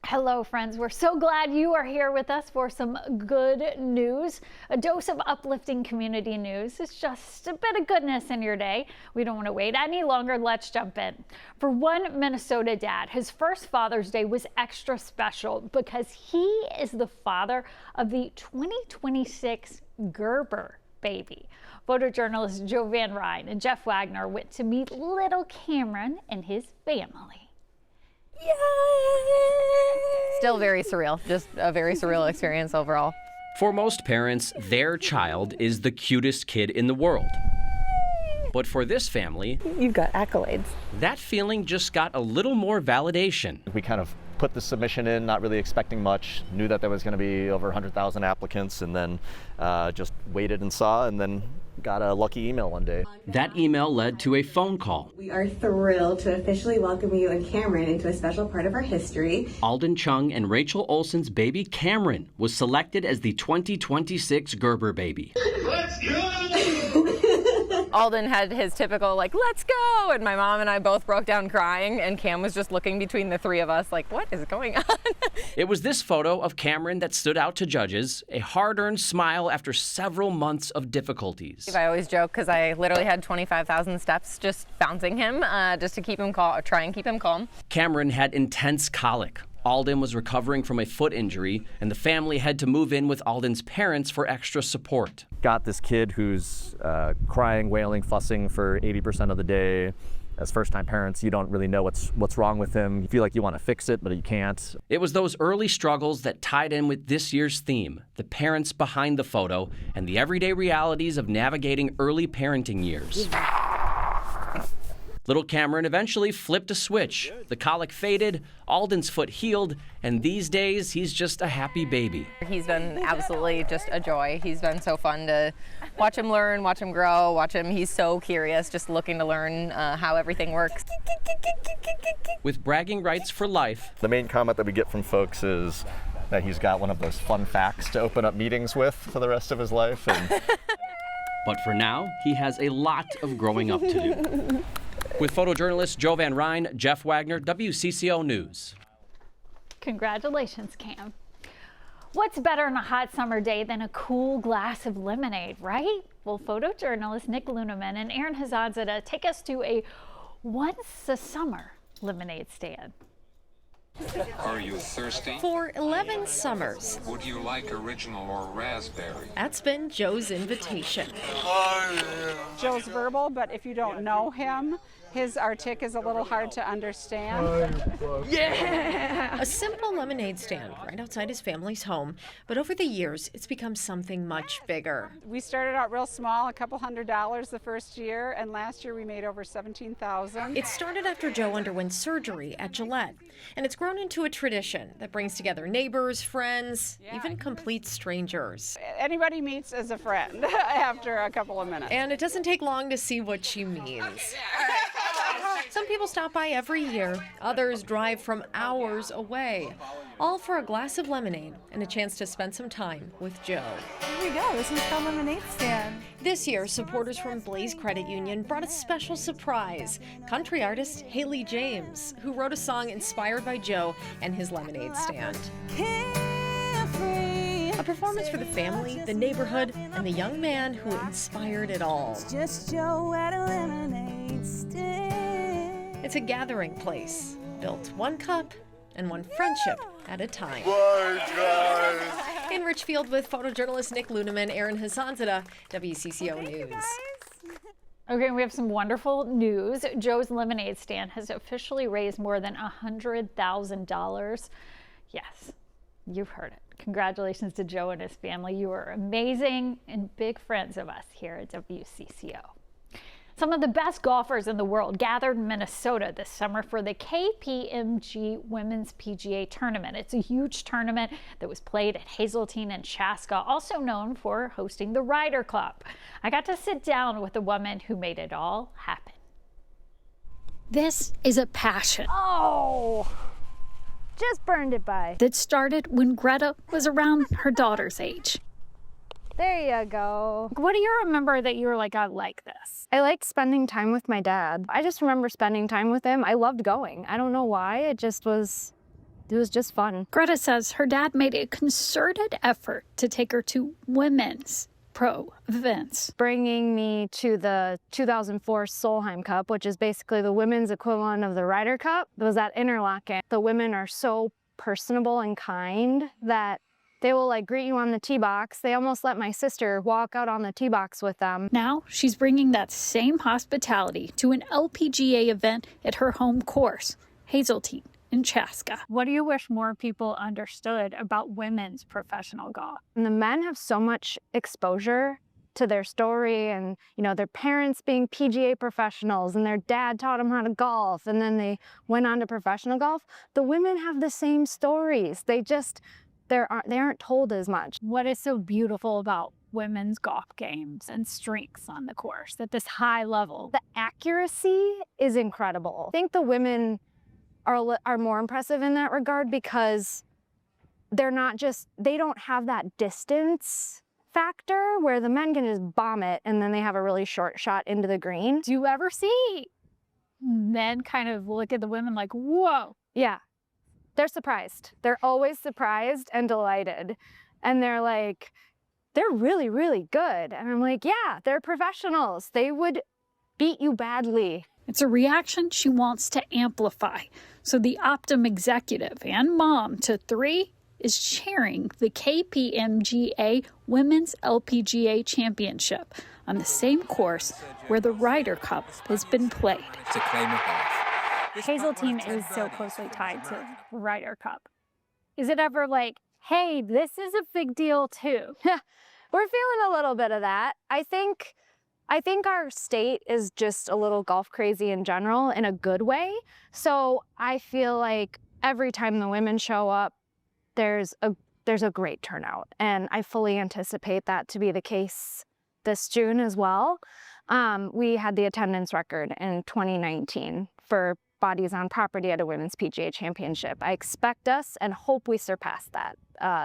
Hello, friends. We're so glad you are here with us for some good news. A dose of uplifting community news is just a bit of goodness in your day. We don't want to wait any longer. Let's jump in. For one Minnesota dad, his first Father's Day was extra special because he is the father of the 2026 Gerber baby. Photojournalists Joe Van Ryn and Jeff Wagner went to meet little Cameron and his family. Yay! Still very surreal, just a very surreal experience overall. For most parents, their child is the cutest kid in the world. But for this family, you've got accolades. That feeling just got a little more validation. We kind of put the submission in, not really expecting much, knew that there was going to be over 100,000 applicants, and then just waited and saw, and then got a lucky email one day. That email led to a phone call. We are thrilled to officially welcome you and Cameron into a special part of our history. Alden Chung and Rachel Olsen's baby Cameron was selected as the 2026 Gerber baby. Let's go! Alden had his typical, let's go! And my mom and I both broke down crying, and Cam was just looking between the three of us like, what is going on? It was this photo of Cameron that stood out to judges, a hard-earned smile after several months of difficulties. I always joke because I literally had 25,000 steps just bouncing him just to keep him calm, try and keep him calm. Cameron had intense colic. Alden was recovering from a foot injury, and the family had to move in with Alden's parents for extra support. Got this kid who's crying, wailing, fussing for 80% of the day. As first-time parents, you don't really know what's wrong with him. You feel like you want to fix it, but you can't. It was those early struggles that tied in with this year's theme, the parents behind the photo, and the everyday realities of navigating early parenting years. Little Cameron eventually flipped a switch. The colic faded, Alden's foot healed, and these days he's just a happy baby. He's been absolutely just a joy. He's been so fun to watch him learn, watch him grow, watch him. He's so curious, just looking to learn how everything works. With bragging rights for life. The main comment that we get from folks is that he's got one of those fun facts to open up meetings with for the rest of his life. But for now, he has a lot of growing up to do. With photojournalist Joe Van Ryn, Jeff Wagner, WCCO News. Congratulations, Cam. What's better on a hot summer day than a cool glass of lemonade, right? Well, photojournalists Nick Luneman and Aaron Hazanzada take us to a once-a-summer lemonade stand. Are you thirsty? For 11 summers. Would you like original or raspberry? That's been Joe's invitation. Joe's verbal, but if you don't know him, his artic is a little hard to understand. Yeah! A simple lemonade stand right outside his family's home, but over the years, it's become something much bigger. We started out real small, a couple $100 the first year, and last year we made over $17,000. It started after Joe underwent surgery at Gillette, and it's grown into a tradition that brings together neighbors, friends, even complete strangers. Anybody meets as a friend after a couple of minutes. And it doesn't take long to see what she means. Some people stop by every year, others drive from hours away, all for a glass of lemonade and a chance to spend some time with Joe. Here we go, this is the lemonade stand. This year, supporters from Blaze Credit Union brought a special surprise. Country artist Haley James, who wrote a song inspired by Joe and his lemonade stand. A performance for the family, the neighborhood, and the young man who inspired it all. Just Joe at a lemonade stand. It's a gathering place, built one cup and one friendship at a time. In Richfield with photojournalist Nick Luneman, Aaron Hazanzada, WCCO News. Okay, we have some wonderful news. Joe's lemonade stand has officially raised more than $100,000. Yes, you've heard it. Congratulations to Joe and his family. You are amazing and big friends of us here at WCCO. Some of the best golfers in the world gathered in Minnesota this summer for the KPMG Women's PGA Tournament. It's a huge tournament that was played at Hazeltine and Chaska, also known for hosting the Ryder Cup. I got to sit down with a woman who made it all happen. This is a passion. Oh, just burned it by. That started when Greta was around her daughter's age. There you go. What do you remember that you were like, I like this? I liked spending time with my dad. I just remember spending time with him. I loved going. I don't know why. It just was it was just fun. Greta says her dad made a concerted effort to take her to women's pro events. Bringing me to the 2004 Solheim Cup, which is basically the women's equivalent of the Ryder Cup. It was at Interlaken. The women are so personable and kind that they will like greet you on the tee box. They almost let my sister walk out on the tee box with them. Now she's bringing that same hospitality to an LPGA event at her home course, Hazeltine in Chaska. What do you wish more people understood about women's professional golf? And the men have so much exposure to their story and, you know, their parents being PGA professionals and their dad taught them how to golf and then they went on to professional golf. The women have the same stories. They aren't told as much. What is so beautiful about women's golf games and streaks on the course at this high level? The accuracy is incredible. I think the women are more impressive in that regard because they don't have that distance factor where the men can just bomb it and then they have a really short shot into the green. Do you ever see men kind of look at the women like, whoa? Yeah. They're surprised. They're always surprised and delighted. And they're like, they're really, really good. And I'm like, yeah, they're professionals. They would beat you badly. It's a reaction she wants to amplify. So the Optum executive and mom to 3 is chairing the KPMGA Women's LPGA Championship on the same course where the Ryder Cup has been played. To claim it back. Hazeltine is so closely tied to Ryder Cup. Is it ever like, hey, this is a big deal too? We're feeling a little bit of that. I think our state is just a little golf crazy in general in a good way. So I feel like every time the women show up, there's a great turnout. And I fully anticipate that to be the case this June as well. We had the attendance record in 2019 for bodies on property at a women's PGA championship. I expect us and hope we surpass that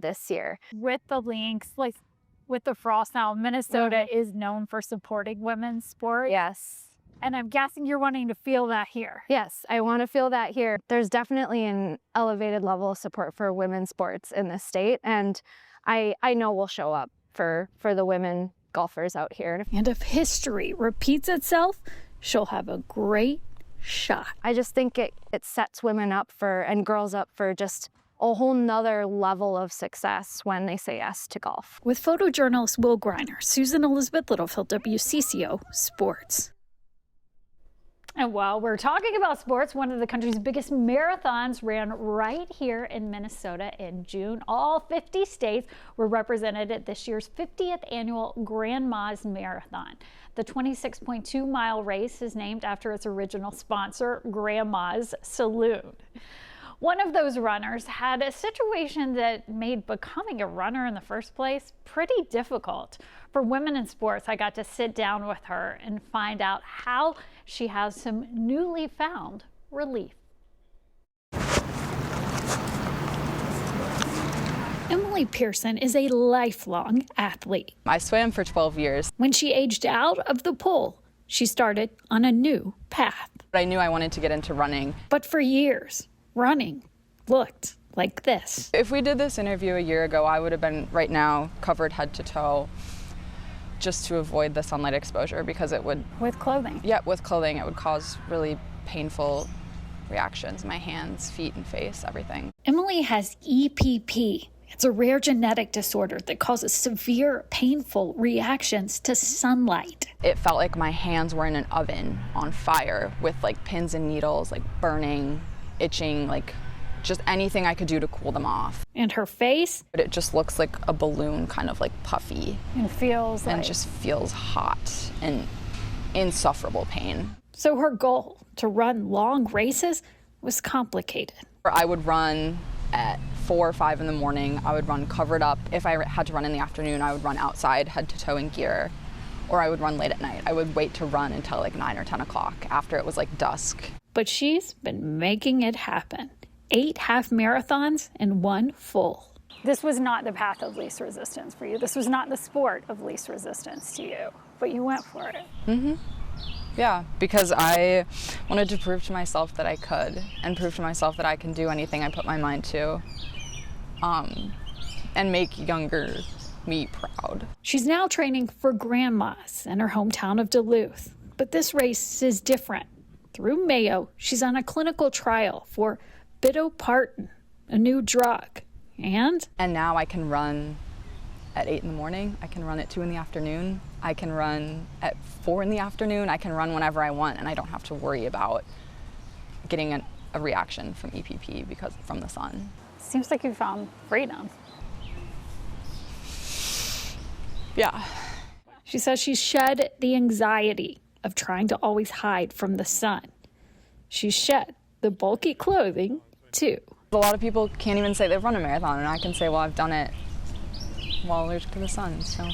this year. With the links, like with the frost now, Minnesota is known for supporting women's sports. Yes. And I'm guessing you're wanting to feel that here. Yes, I want to feel that here. There's definitely an elevated level of support for women's sports in this state. And I know we'll show up for the women golfers out here. And if history repeats itself, she'll have a great shot. I just think it sets women up and girls up for just a whole nother level of success when they say yes to golf. With photojournalist Will Griner, Susan Elizabeth Littlefield, WCCO Sports. And while we're talking about sports, one of the country's biggest marathons ran right here in Minnesota in June. All 50 states were represented at this year's 50th annual Grandma's Marathon. The 26.2-mile race is named after its original sponsor, Grandma's Saloon. One of those runners had a situation that made becoming a runner in the first place pretty difficult. For Women in Sports, I got to sit down with her and find out how she has some newly found relief. Emily Pearson is a lifelong athlete. I swam for 12 years. When she aged out of the pool, she started on a new path. I knew I wanted to get into running. But for years, running looked like this. If we did this interview a year ago, I would have been right now covered head to toe just to avoid the sunlight exposure because it would... With clothing? Yeah, with clothing. It would cause really painful reactions in my hands, feet, and face, everything. Emily has EPP. It's a rare genetic disorder that causes severe, painful reactions to sunlight. It felt like my hands were in an oven on fire with like pins and needles, like burning, itching, like just anything I could do to cool them off. And her face? But it just looks like a balloon, kind of like puffy. And feels and just feels hot and insufferable pain. So her goal to run long races was complicated. I would run at 4 or 5 in the morning. I would run covered up. If I had to run in the afternoon, I would run outside, head to toe in gear, or I would run late at night. I would wait to run until like 9 or 10 o'clock after it was like dusk. But she's been making it happen. 8 half marathons and 1 full. This was not the path of least resistance for you. This was not the sport of least resistance to you, but you went for it. Mm-hmm. Yeah, because I wanted to prove to myself that I could, and prove to myself that I can do anything I put my mind to, and make younger me proud. She's now training for grandmas in her hometown of Duluth, but this race is different. Through Mayo, she's on a clinical trial for bitopartin, a new drug, and now I can run at 8 in the morning, I can run at 2 in the afternoon, I can run at 4 in the afternoon, I can run whenever I want, and I don't have to worry about getting a reaction from EPP from the sun. Seems like you found freedom. Yeah. She says she's shed the anxiety of trying to always hide from the sun. She's shed the bulky clothing, too. A lot of people can't even say they've run a marathon, and I can say, well, I've done it while allergic to the sun, so.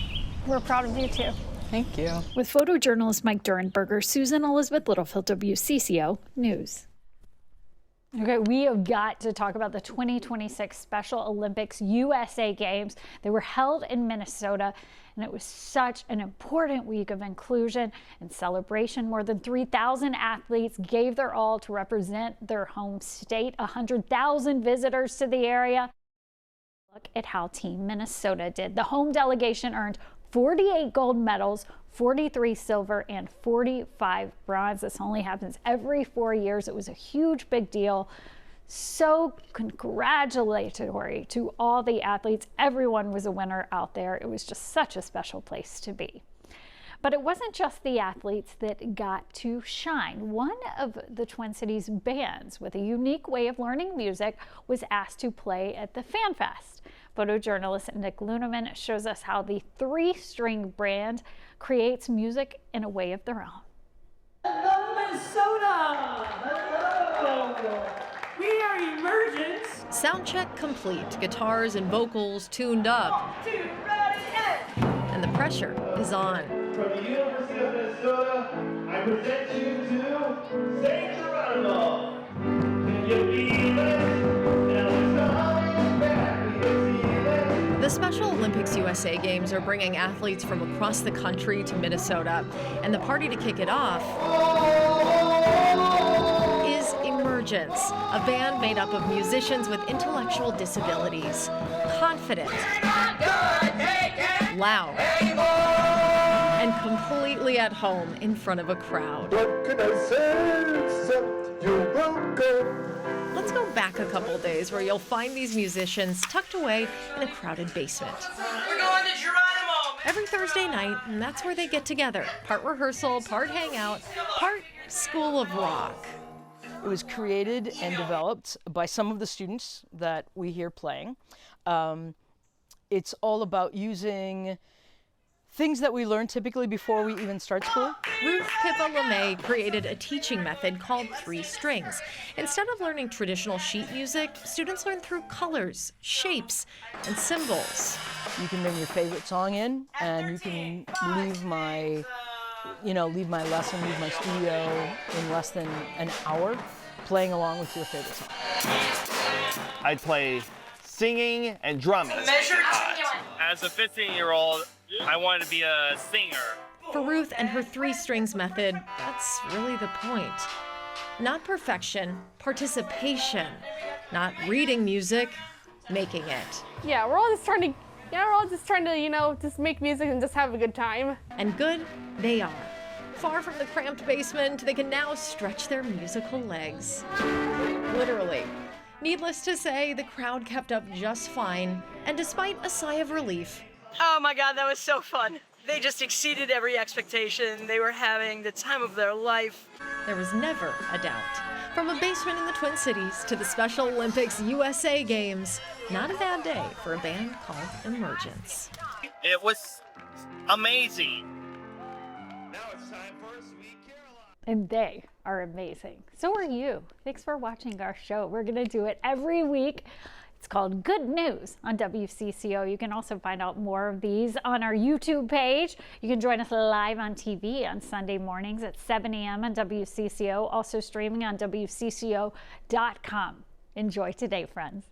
We're proud of you, too. Thank you. With photojournalist Mike Durenberger, Susan Elizabeth Littlefield, WCCO News. Okay, we have got to talk about the 2026 Special Olympics USA Games. They were held in Minnesota, and it was such an important week of inclusion and celebration. More than 3,000 athletes gave their all to represent their home state, 100,000 visitors to the area. Look at how Team Minnesota did. The home delegation earned 48 gold medals, 43 silver, and 45 bronze. This only happens every 4 years. It was a huge, big deal. So congratulatory to all the athletes. Everyone was a winner out there. It was just such a special place to be. But it wasn't just the athletes that got to shine. One of the Twin Cities bands with a unique way of learning music was asked to play at the Fan Fest. Photojournalist Nick Luneman shows us how the 3-string band creates music in a way of their own. Hello, Minnesota! Hello! We are Emergence! Sound check complete, guitars and vocals tuned up. 1, 2, ready, and the pressure is on. From the University of Minnesota, I present you to St. Geronimo. Can you believe it? Now it's coming back, we can see it. The Special Olympics USA Games are bringing athletes from across the country to Minnesota, and the party to kick it off is Emergence, a band made up of musicians with intellectual disabilities, confident, loud, and completely at home in front of a crowd. What can I say except you're welcome? Let's go back a couple days where you'll find these musicians tucked away in a crowded basement. We're going to Geronimo! Every Thursday night, and that's where they get together. Part rehearsal, part hangout, part School of Rock. It was created and developed by some of the students that we hear playing. It's all about using things that we learn typically before we even start school. Ruth Pippa LeMay created a teaching method called 3 strings. Instead of learning traditional sheet music, students learn through colors, shapes, and symbols. You can bring your favorite song in, and you can leave my lesson, leave my studio in less than an hour playing along with your favorite song. I'd play singing and drumming. As a 15-year-old, I wanted to be a singer. For Ruth and her 3 strings method, that's really the point. Not perfection, participation. Not reading music, making it. Yeah, we're all just trying to, just make music and just have a good time. And good they are. Far from the cramped basement, they can now stretch their musical legs. Literally. Needless to say, the crowd kept up just fine, and despite a sigh of relief. Oh my God, that was so fun. They just exceeded every expectation. They were having the time of their life. There was never a doubt. From a basement in the Twin Cities to the Special Olympics USA Games, not a bad day for a band called Emergence. It was amazing. And they are amazing. So are you. Thanks for watching our show. We're going to do it every week. It's called Good News on WCCO. You can also find out more of these on our YouTube page. You can join us live on TV on Sunday mornings at 7 a.m. on WCCO, also streaming on WCCO.com. Enjoy today, friends.